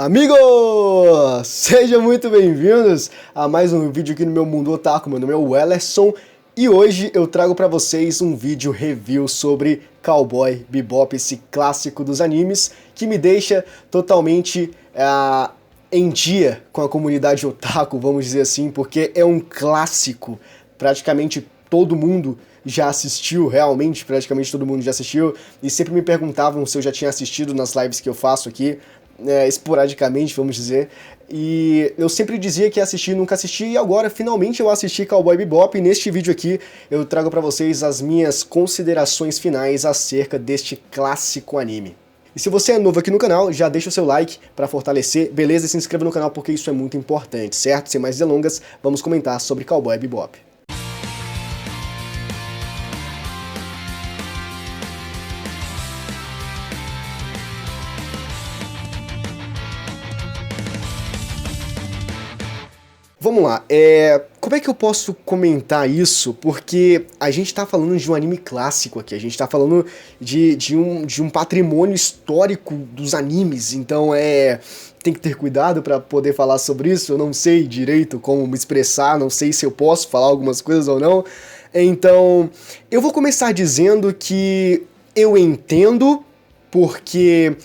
Amigos, sejam muito bem-vindos a mais um vídeo aqui no meu Mundo Otaku. Meu nome é Wellerson e hoje eu trago pra vocês um vídeo review sobre Cowboy Bebop, esse clássico dos animes que me deixa totalmente em dia com a comunidade otaku, vamos dizer assim, porque é um clássico. Praticamente todo mundo já assistiu, realmente, praticamente todo mundo já assistiu, e sempre me perguntavam se eu já tinha assistido nas lives que eu faço aqui, esporadicamente, vamos dizer, e eu sempre dizia que ia assistir, nunca assisti, e agora finalmente eu assisti Cowboy Bebop, e neste vídeo aqui eu trago pra vocês as minhas considerações finais acerca deste clássico anime. E se você é novo aqui no canal, já deixa o seu like pra fortalecer, beleza? E se inscreva no canal porque isso é muito importante, certo? Sem mais delongas, vamos comentar sobre Cowboy Bebop. Vamos lá, como é que eu posso comentar isso? Porque a gente tá falando de um anime clássico aqui, a gente tá falando de um patrimônio histórico dos animes, então tem que ter cuidado pra poder falar sobre isso, eu não sei direito como me expressar, não sei se eu posso falar algumas coisas ou não, então eu vou começar dizendo que eu entendo porque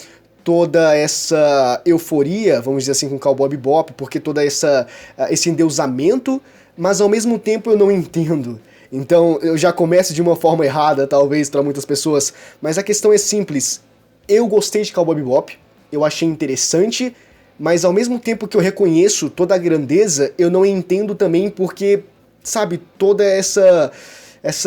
toda essa euforia, vamos dizer assim, com Cowboy Bebop, porque toda esse endeusamento, mas ao mesmo tempo eu não entendo. Então eu já começo de uma forma errada, talvez, para muitas pessoas, mas a questão é simples. Eu gostei de Cowboy Bebop, eu achei interessante, mas ao mesmo tempo que eu reconheço toda a grandeza, eu não entendo também porque, sabe, toda essa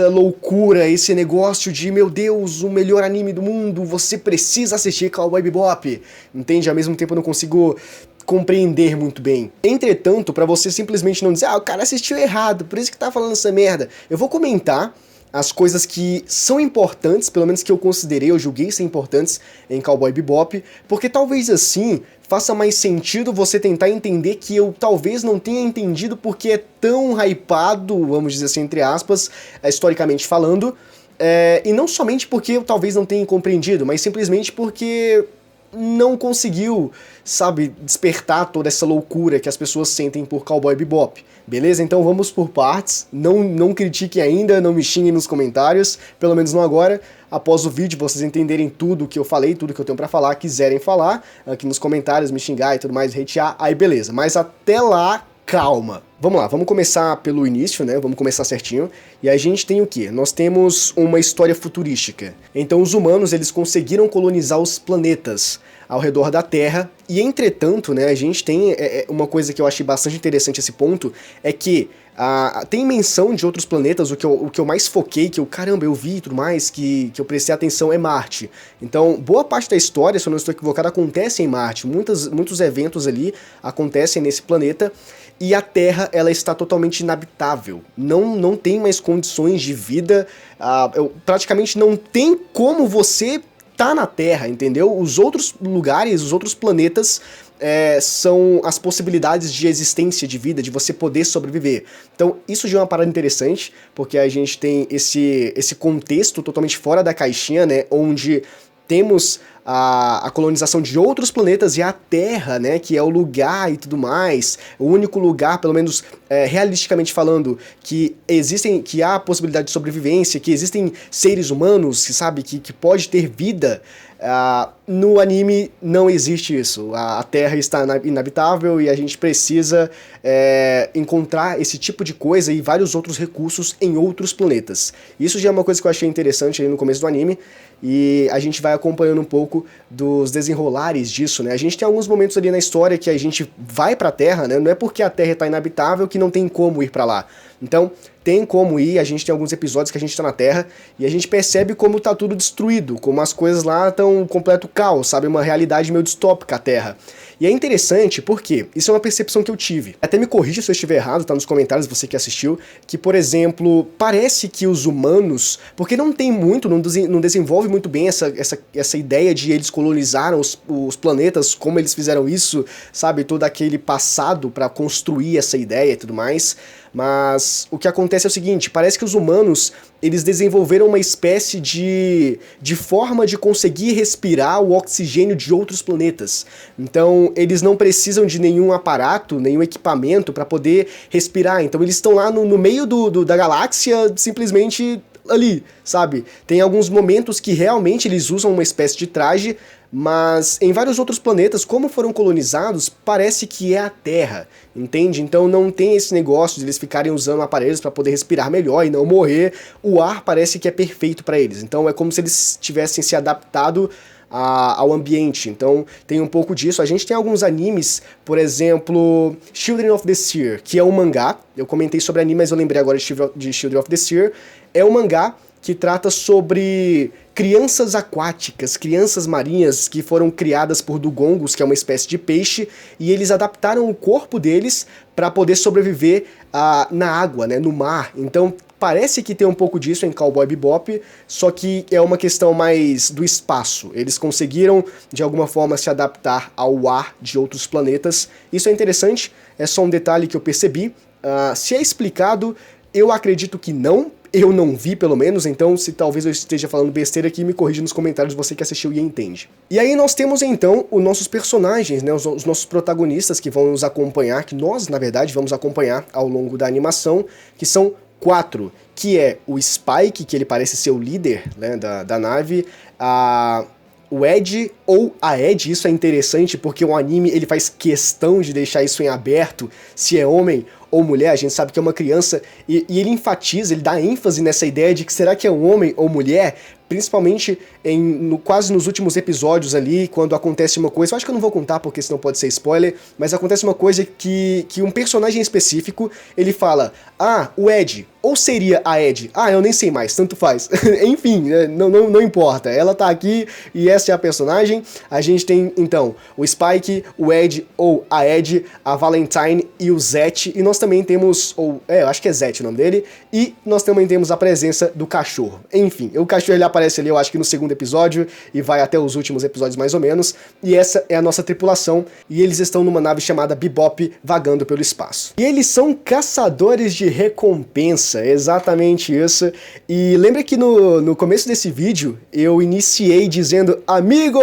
loucura, esse negócio de, meu Deus, o melhor anime do mundo, você precisa assistir Cowboy Bebop, entende? Ao mesmo tempo eu não consigo compreender muito bem. Entretanto, pra você simplesmente não dizer, o cara assistiu errado, por isso que tá falando essa merda, eu vou comentar as coisas que são importantes, pelo menos que eu considerei, eu julguei ser importantes em Cowboy Bebop, porque talvez assim faça mais sentido você tentar entender que eu talvez não tenha entendido porque é tão hypado, vamos dizer assim, entre aspas, historicamente falando, e não somente porque eu talvez não tenha compreendido, mas simplesmente porque não conseguiu, sabe, despertar toda essa loucura que as pessoas sentem por Cowboy Bebop. Beleza? Então vamos por partes, não critiquem ainda, não me xinguem nos comentários, pelo menos não agora. Após o vídeo, vocês entenderem tudo que eu falei, tudo que eu tenho pra falar, quiserem falar aqui nos comentários, me xingar e tudo mais, hatear, aí beleza. Mas até lá, calma. Vamos lá, vamos começar pelo início, né? Vamos começar certinho. E a gente tem o quê? Nós temos uma história futurística. Então os humanos, eles conseguiram colonizar os planetas ao redor da Terra. E entretanto, né, a gente tem uma coisa que eu achei bastante interessante esse ponto, é que tem menção de outros planetas, o que eu mais foquei, que caramba, eu vi e tudo mais, que eu prestei atenção é Marte. Então, boa parte da história, se eu não estou equivocado, acontece em Marte. Muitos eventos ali acontecem nesse planeta. E a Terra, ela está totalmente inabitável. Não tem mais condições de vida. Praticamente não tem como você tá na Terra, entendeu? Os outros lugares, os outros planetas são as possibilidades de existência de vida, de você poder sobreviver. Então isso já é uma parada interessante, porque a gente tem esse contexto totalmente fora da caixinha, né, onde temos a colonização de outros planetas e a Terra, né, que é o lugar e tudo mais, o único lugar, pelo menos realisticamente falando, que há a possibilidade de sobrevivência, que existem seres humanos, que sabe, que pode ter vida. No anime não existe isso, a Terra está inabitável e a gente precisa encontrar esse tipo de coisa e vários outros recursos em outros planetas. Isso já é uma coisa que eu achei interessante aí no começo do anime, e a gente vai acompanhando um pouco dos desenrolares disso, né? A gente tem alguns momentos ali na história que a gente vai pra Terra, né? Não é porque a Terra está inabitável que não tem como ir pra lá. Então, tem como ir, a gente tem alguns episódios que a gente tá na Terra e a gente percebe como tá tudo destruído, como as coisas lá estão completo caos, sabe? Uma realidade meio distópica a Terra. E é interessante porque isso é uma percepção que eu tive. Até me corrija se eu estiver errado, tá nos comentários, você que assistiu, que, por exemplo, parece que os humanos, porque não tem muito, não desenvolve muito bem essa ideia de eles colonizaram os planetas, como eles fizeram isso, sabe? Todo aquele passado pra construir essa ideia e tudo mais. Mas o que acontece é o seguinte, parece que os humanos, eles desenvolveram uma espécie de forma de conseguir respirar o oxigênio de outros planetas. Então, eles não precisam de nenhum aparato, nenhum equipamento para poder respirar. Então, eles estão lá no meio da galáxia, simplesmente ali, sabe? Tem alguns momentos que realmente eles usam uma espécie de traje, mas em vários outros planetas, como foram colonizados, parece que é a Terra, entende? Então não tem esse negócio de eles ficarem usando aparelhos para poder respirar melhor e não morrer. O ar parece que é perfeito para eles. Então é como se eles tivessem se adaptado ao ambiente. Então tem um pouco disso. A gente tem alguns animes, por exemplo, Children of the Seer, que é um mangá. Eu comentei sobre anime, mas eu lembrei agora de Children of the Seer. É um mangá que trata sobre crianças aquáticas, crianças marinhas que foram criadas por dugongos, que é uma espécie de peixe, e eles adaptaram o corpo deles para poder sobreviver na água, né, no mar. Então parece que tem um pouco disso em Cowboy Bebop, só que é uma questão mais do espaço. Eles conseguiram, de alguma forma, se adaptar ao ar de outros planetas. Isso é interessante, é só um detalhe que eu percebi. Se é explicado, eu acredito que não. Eu não vi, pelo menos, então se talvez eu esteja falando besteira aqui, me corrija nos comentários você que assistiu e entende. E aí nós temos então os nossos personagens, né, os nossos protagonistas que vão nos acompanhar, que nós, na verdade, vamos acompanhar ao longo da animação, que são 4, que é o Spike, que ele parece ser o líder, né, da nave, o Ed ou a Ed. Isso é interessante porque o anime ele faz questão de deixar isso em aberto, se é homem ou mulher. A gente sabe que é uma criança e ele enfatiza, ele dá ênfase nessa ideia de que será que é um homem ou mulher, principalmente quase nos últimos episódios ali, quando acontece uma coisa, eu acho que eu não vou contar porque senão pode ser spoiler, mas acontece uma coisa que um personagem específico, ele fala, o Ed, ou seria a Ed, eu nem sei mais, tanto faz. Enfim, não importa, ela tá aqui e essa é a personagem. A gente tem, então, o Spike, o Ed ou a Ed, a Valentine e o Zet, e nós também temos, eu acho que é Zet o nome dele, e nós também temos a presença do cachorro. Enfim, o cachorro ele aparece ali, eu acho que no segundo episódio, e vai até os últimos episódios mais ou menos, e essa é a nossa tripulação, e eles estão numa nave chamada Bebop, vagando pelo espaço. E eles são caçadores de recompensa, exatamente isso, e lembra que no começo desse vídeo, eu iniciei dizendo, amigo,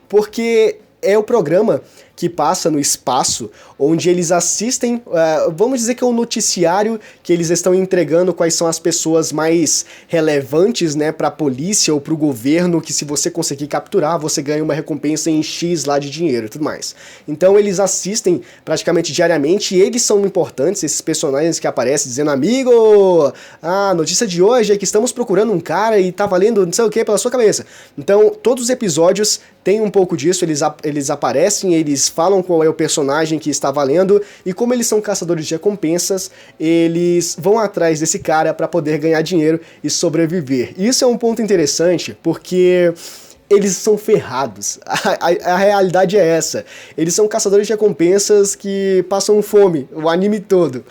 porque é o programa que passa no espaço, onde eles assistem, vamos dizer que é um noticiário que eles estão entregando quais são as pessoas mais relevantes, né, para a polícia ou para o governo, que se você conseguir capturar, você ganha uma recompensa em X lá de dinheiro e tudo mais. Então eles assistem praticamente diariamente e eles são importantes, esses personagens que aparecem dizendo, amigo, a notícia de hoje é que estamos procurando um cara e tá valendo não sei o que pela sua cabeça. Então todos os episódios tem um pouco disso, eles aparecem, eles falam qual é o personagem que está valendo, e como eles são caçadores de recompensas, eles vão atrás desse cara para poder ganhar dinheiro e sobreviver. E isso é um ponto interessante, porque eles são ferrados. A realidade é essa. Eles são caçadores de recompensas que passam fome, o anime todo.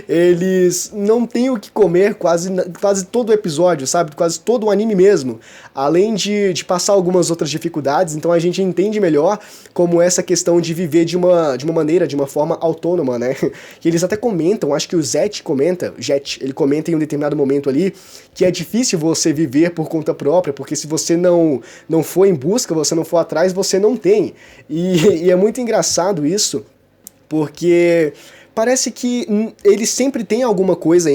Eles não têm o que comer quase todo o episódio, sabe? Quase todo o anime mesmo. Além de passar algumas outras dificuldades, então a gente entende melhor como essa questão de viver de uma maneira, de uma forma autônoma, né? Que eles até comentam, acho que o Zet comenta, ele comenta em um determinado momento ali, que é difícil você viver por conta própria, porque se você não for em busca, você não for atrás, você não tem. E é muito engraçado isso, porque parece que eles sempre têm alguma coisa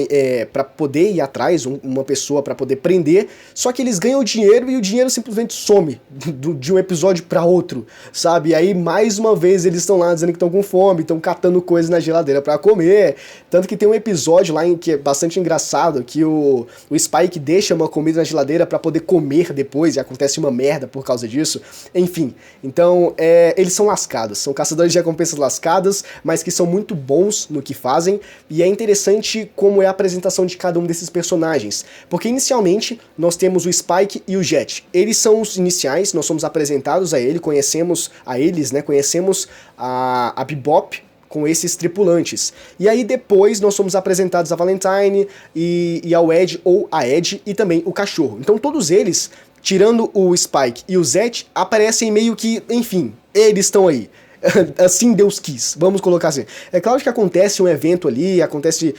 para poder ir atrás, uma pessoa para poder prender, só que eles ganham o dinheiro e o dinheiro simplesmente some de um episódio para outro, sabe? E aí mais uma vez eles estão lá dizendo que estão com fome, estão catando coisas na geladeira para comer, tanto que tem um episódio lá que é bastante engraçado, que o Spike deixa uma comida na geladeira para poder comer depois e acontece uma merda por causa disso. Enfim, então eles são lascados, são caçadores de recompensas lascados, mas que são muito bons no que fazem, e é interessante como é a apresentação de cada um desses personagens, porque inicialmente nós temos o Spike e o Jet. Eles são os iniciais, nós somos apresentados a ele, conhecemos a eles, né, conhecemos a Bebop com esses tripulantes. E aí depois nós somos apresentados a Valentine e ao Ed ou a Ed e também o cachorro. Então todos eles, tirando o Spike e o Zet, aparecem meio que, enfim, eles estão aí. assim Deus quis, vamos colocar assim. É claro que acontece um evento ali, acontece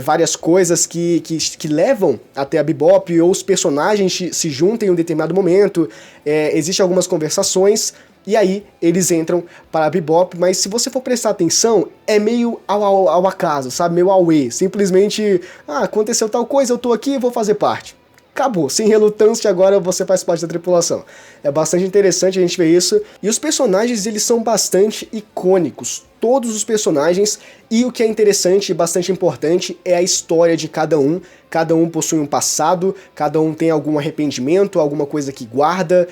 várias coisas que levam até a Bebop, ou os personagens se juntem em um determinado momento, existem algumas conversações, e aí eles entram para a Bebop, mas se você for prestar atenção, é meio ao acaso, sabe? Meio auê. Simplesmente, aconteceu tal coisa, eu tô aqui, vou fazer parte. Acabou, sem relutância, agora você faz parte da tripulação. É bastante interessante a gente ver isso. E os personagens, eles são bastante icônicos. Todos os personagens. E o que é interessante e bastante importante é a história de cada um. Cada um possui um passado, cada um tem algum arrependimento, alguma coisa que guarda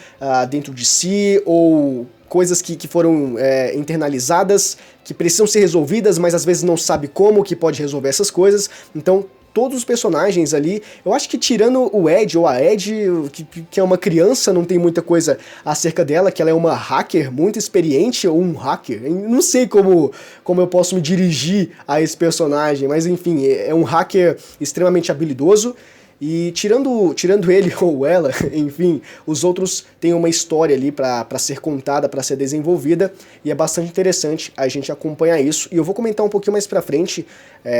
dentro de si, ou coisas que foram internalizadas, que precisam ser resolvidas, mas às vezes não sabe como que pode resolver essas coisas. Então, todos os personagens ali, eu acho que tirando o Ed ou a Ed, que é uma criança, não tem muita coisa acerca dela, que ela é uma hacker muito experiente, ou um hacker, não sei como eu posso me dirigir a esse personagem, mas enfim, é um hacker extremamente habilidoso. E tirando ele ou ela, enfim, os outros têm uma história ali pra ser contada, pra ser desenvolvida, e é bastante interessante a gente acompanhar isso. E eu vou comentar um pouquinho mais pra frente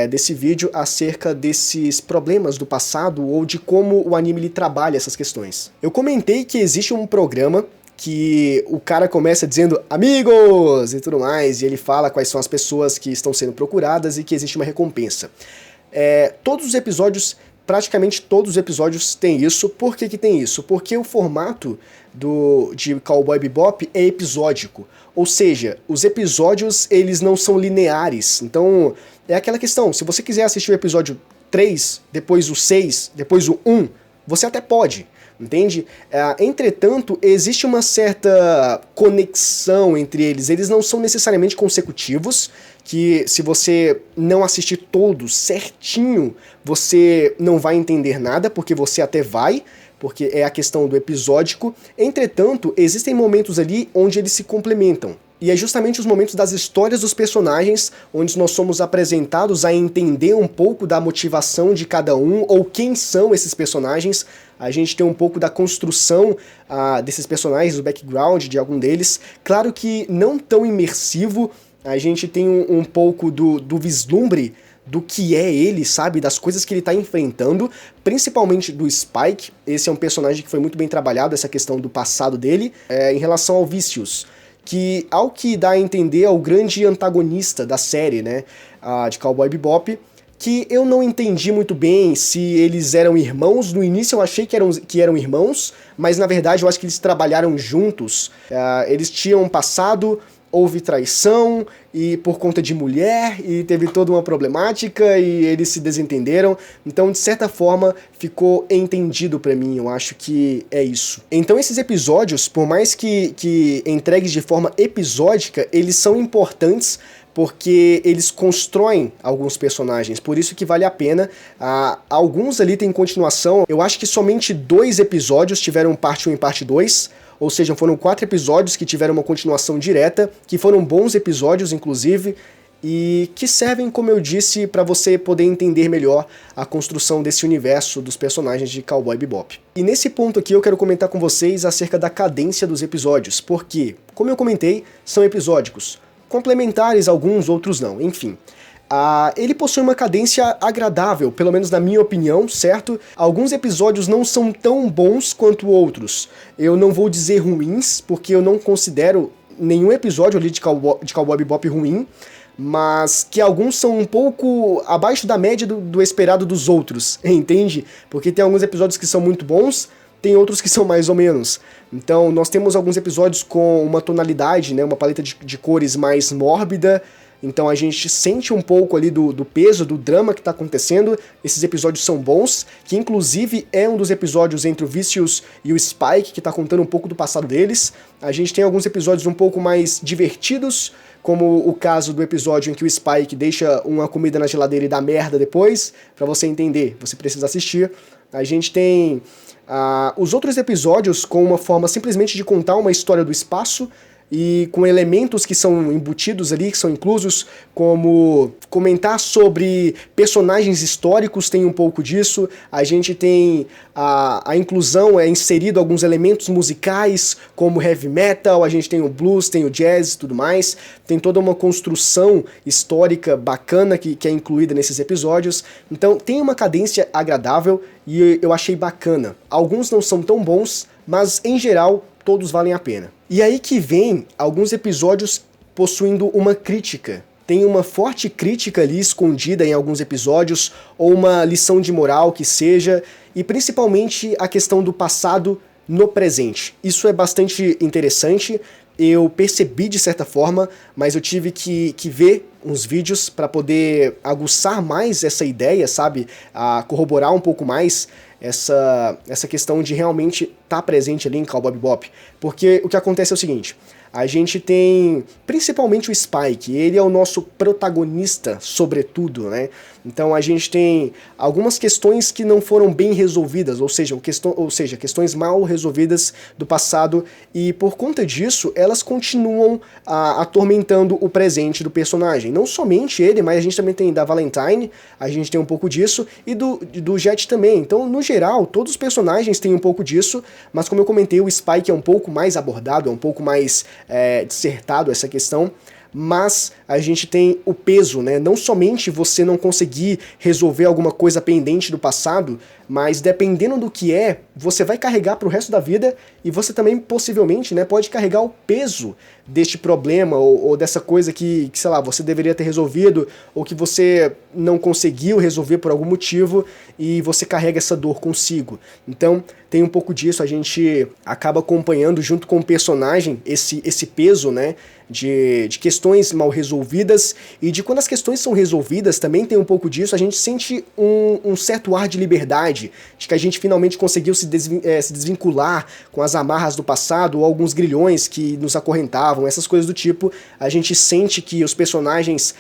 desse vídeo acerca desses problemas do passado, ou de como o anime ele trabalha essas questões. Eu comentei que existe um programa que o cara começa dizendo amigos e tudo mais, e ele fala quais são as pessoas que estão sendo procuradas e que existe uma recompensa. Todos os episódios, praticamente todos os episódios têm isso. Por que tem isso? Porque o formato de Cowboy Bebop é episódico. Ou seja, os episódios eles não são lineares. Então é aquela questão, se você quiser assistir o episódio 3, depois o 6, depois o 1, você até pode. Entende? Entretanto, existe uma certa conexão entre eles não são necessariamente consecutivos, que se você não assistir todos certinho, você não vai entender nada, porque você até vai, porque é a questão do episódico. Entretanto, existem momentos ali onde eles se complementam. E é justamente os momentos das histórias dos personagens onde nós somos apresentados a entender um pouco da motivação de cada um, ou quem são esses personagens. A gente tem um pouco da construção desses personagens, do background de algum deles. Claro que não tão imersivo, a gente tem um pouco do vislumbre do que é ele, sabe? Das coisas que ele tá enfrentando, principalmente do Spike. Esse é um personagem que foi muito bem trabalhado, essa questão do passado dele, em relação ao Vicious, que, ao que dá a entender, é o grande antagonista da série, né, de Cowboy Bebop, que eu não entendi muito bem se eles eram irmãos. No início eu achei que eram irmãos, mas na verdade eu acho que eles trabalharam juntos. Eles tinham um passado, houve traição, e por conta de mulher, e teve toda uma problemática, e eles se desentenderam. Então, de certa forma, ficou entendido pra mim, eu acho que é isso. Então, esses episódios, por mais que entregues de forma episódica, eles são importantes, porque eles constroem alguns personagens, por isso que vale a pena. Alguns ali tem continuação, eu acho que somente 2 episódios tiveram parte 1 e parte 2, ou seja, foram 4 episódios que tiveram uma continuação direta, que foram bons episódios, inclusive, e que servem, como eu disse, para você poder entender melhor a construção desse universo dos personagens de Cowboy Bebop. E nesse ponto aqui eu quero comentar com vocês acerca da cadência dos episódios, porque, como eu comentei, são episódicos, complementares alguns, outros não, enfim. Ele possui uma cadência agradável, pelo menos na minha opinião, certo? Alguns episódios não são tão bons quanto outros. Eu não vou dizer ruins, porque eu não considero nenhum episódio ali de Cowboy Bebop ruim, mas que alguns são um pouco abaixo da média do esperado dos outros, entende? Porque tem alguns episódios que são muito bons, tem outros que são mais ou menos. Então nós temos alguns episódios com uma tonalidade, né, uma paleta de cores mais mórbida. Então a gente sente um pouco ali do peso, do drama que está acontecendo. Esses episódios são bons, que inclusive é um dos episódios entre o Vicious e o Spike, que está contando um pouco do passado deles. A gente tem alguns episódios um pouco mais divertidos, como o caso do episódio em que o Spike deixa uma comida na geladeira e dá merda depois. Pra você entender, você precisa assistir. A gente tem os outros episódios com uma forma simplesmente de contar uma história do espaço, e com elementos que são embutidos ali, que são inclusos, como comentar sobre personagens históricos, tem um pouco disso. A gente tem a inclusão, inserido alguns elementos musicais, como heavy metal, a gente tem o blues, tem o jazz e tudo mais. Tem toda uma construção histórica bacana que é incluída nesses episódios. Então tem uma cadência agradável e eu achei bacana. Alguns não são tão bons, mas em geral todos valem a pena. E aí que vem alguns episódios possuindo uma crítica. Tem uma forte crítica ali escondida em alguns episódios, ou uma lição de moral que seja, e principalmente a questão do passado no presente. Isso é bastante interessante, eu percebi de certa forma, mas eu tive que ver uns vídeos para poder aguçar mais essa ideia, sabe? Corroborar um pouco mais essa questão de realmente estar presente ali em Cowboy Bebop. Porque o que acontece é o seguinte, a gente tem principalmente o Spike, ele é o nosso protagonista sobretudo, né? Então a gente tem algumas questões que não foram bem resolvidas, ou seja, questões mal resolvidas do passado, e por conta disso elas continuam atormentando o presente do personagem. Não somente ele, mas a gente também tem da Valentine, a gente tem um pouco disso, e do Jet também. Então, no geral, todos os personagens têm um pouco disso, mas como eu comentei, o Spike é um pouco mais abordado, é um pouco mais dissertado essa questão, mas a gente tem o peso, né? Não somente você não conseguir resolver alguma coisa pendente do passado, mas dependendo do que você vai carregar pro resto da vida, e você também possivelmente, né, pode carregar o peso deste problema ou dessa coisa que, sei lá, você deveria ter resolvido ou que você não conseguiu resolver por algum motivo e você carrega essa dor consigo. Então, tem um pouco disso, a gente acaba acompanhando junto com o personagem esse peso, né, de questões mal resolvidas, e de quando as questões são resolvidas também tem um pouco disso, a gente sente um certo ar de liberdade, de que a gente finalmente conseguiu se desvincular com as amarras do passado ou alguns grilhões que nos acorrentavam, essas coisas do tipo. A gente sente que os personagens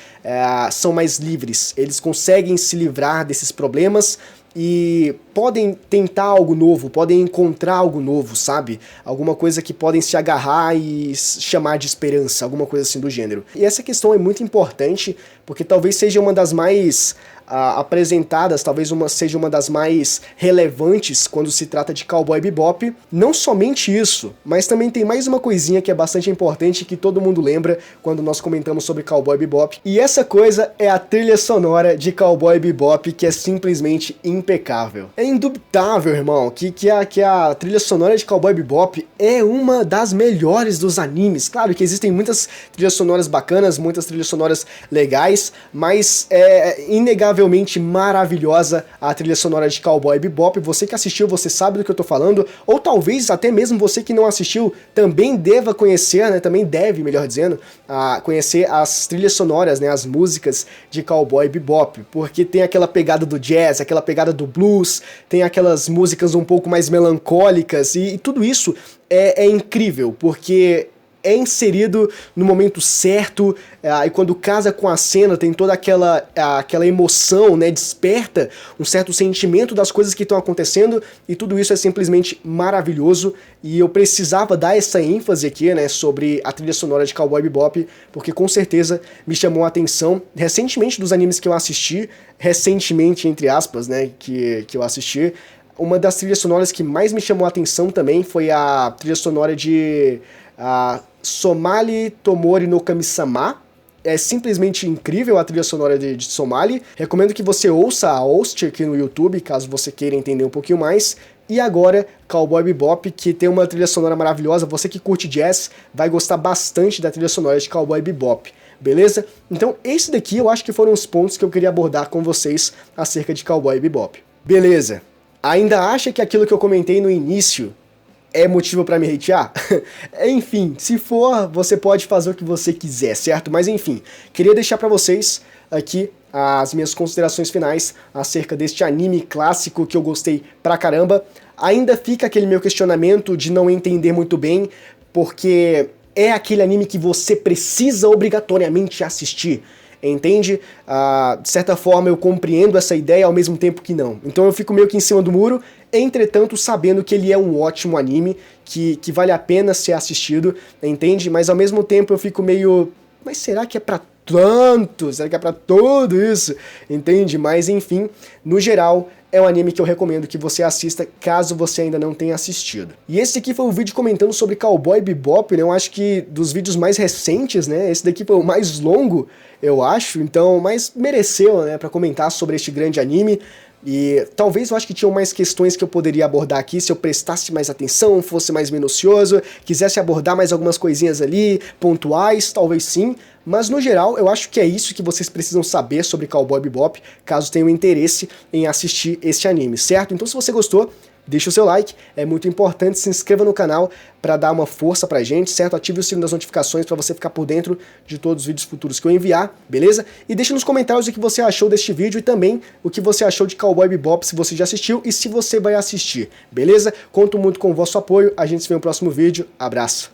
são mais livres, eles conseguem se livrar desses problemas e podem tentar algo novo, podem encontrar algo novo, sabe? Alguma coisa que podem se agarrar e chamar de esperança, alguma coisa assim do gênero. E essa questão é muito importante, porque talvez seja uma das mais apresentadas, talvez seja uma das mais relevantes quando se trata de Cowboy Bebop. Não somente isso, mas também tem mais uma coisinha que é bastante importante, que todo mundo lembra quando nós comentamos sobre Cowboy Bebop, e essa coisa é a trilha sonora de Cowboy Bebop, que é simplesmente impecável. É indubitável, irmão, que a trilha sonora de Cowboy Bebop é uma das melhores dos animes. Claro que existem muitas trilhas sonoras bacanas, muitas trilhas sonoras legais, mas é inegavelmente maravilhosa a trilha sonora de Cowboy Bebop. Você que assistiu, você sabe do que eu tô falando, ou talvez até mesmo você que não assistiu também deva conhecer, né, também deve, melhor dizendo, conhecer as trilhas sonoras, né, as músicas de Cowboy Bebop, porque tem aquela pegada do jazz, aquela pegada do blues, tem aquelas músicas um pouco mais melancólicas, e tudo isso é incrível, porque é inserido no momento certo, e quando casa com a cena tem toda aquela emoção, né, desperta um certo sentimento das coisas que estão acontecendo, e tudo isso é simplesmente maravilhoso, e eu precisava dar essa ênfase aqui, né, sobre a trilha sonora de Cowboy Bebop, porque com certeza me chamou a atenção, recentemente dos animes que eu assisti, recentemente entre aspas, né, que eu assisti, uma das trilhas sonoras que mais me chamou a atenção também foi a trilha sonora de Somali Tomori no Kami-sama. É simplesmente incrível a trilha sonora de Somali. Recomendo que você ouça a host aqui no YouTube, caso você queira entender um pouquinho mais. E agora, Cowboy Bebop, que tem uma trilha sonora maravilhosa. Você que curte jazz vai gostar bastante da trilha sonora de Cowboy Bebop. Beleza? Então, esse daqui eu acho que foram os pontos que eu queria abordar com vocês acerca de Cowboy Bebop. Beleza. Ainda acha que aquilo que eu comentei no início é motivo pra me hatear? Enfim, se for, você pode fazer o que você quiser, certo? Mas enfim, queria deixar pra vocês aqui as minhas considerações finais acerca deste anime clássico que eu gostei pra caramba. Ainda fica aquele meu questionamento de não entender muito bem, porque é aquele anime que você precisa obrigatoriamente assistir. Entende? De certa forma eu compreendo essa ideia ao mesmo tempo que não. Então eu fico meio que em cima do muro. entretanto sabendo que ele é um ótimo anime, que vale a pena ser assistido, entende? Mas ao mesmo tempo eu fico meio... Mas será que é pra tanto? Será que é pra tudo isso? Entende? Mas enfim, no geral, é um anime que eu recomendo que você assista caso você ainda não tenha assistido. E esse aqui foi o vídeo comentando sobre Cowboy Bebop, né? Eu acho que dos vídeos mais recentes, né? Esse daqui foi o mais longo, eu acho, então, mas mereceu, né? Pra comentar sobre este grande anime. E talvez eu acho que tinham mais questões que eu poderia abordar aqui se eu prestasse mais atenção, fosse mais minucioso, quisesse abordar mais algumas coisinhas ali, pontuais, talvez sim, mas no geral eu acho que é isso que vocês precisam saber sobre Cowboy Bebop, caso tenham interesse em assistir este anime, certo? Então se você gostou, deixa o seu like, é muito importante, se inscreva no canal para dar uma força pra gente, certo? Ative o sino das notificações para você ficar por dentro de todos os vídeos futuros que eu enviar, beleza? E deixa nos comentários o que você achou deste vídeo e também o que você achou de Cowboy Bebop, se você já assistiu e se você vai assistir, beleza? Conto muito com o vosso apoio, a gente se vê no próximo vídeo, abraço!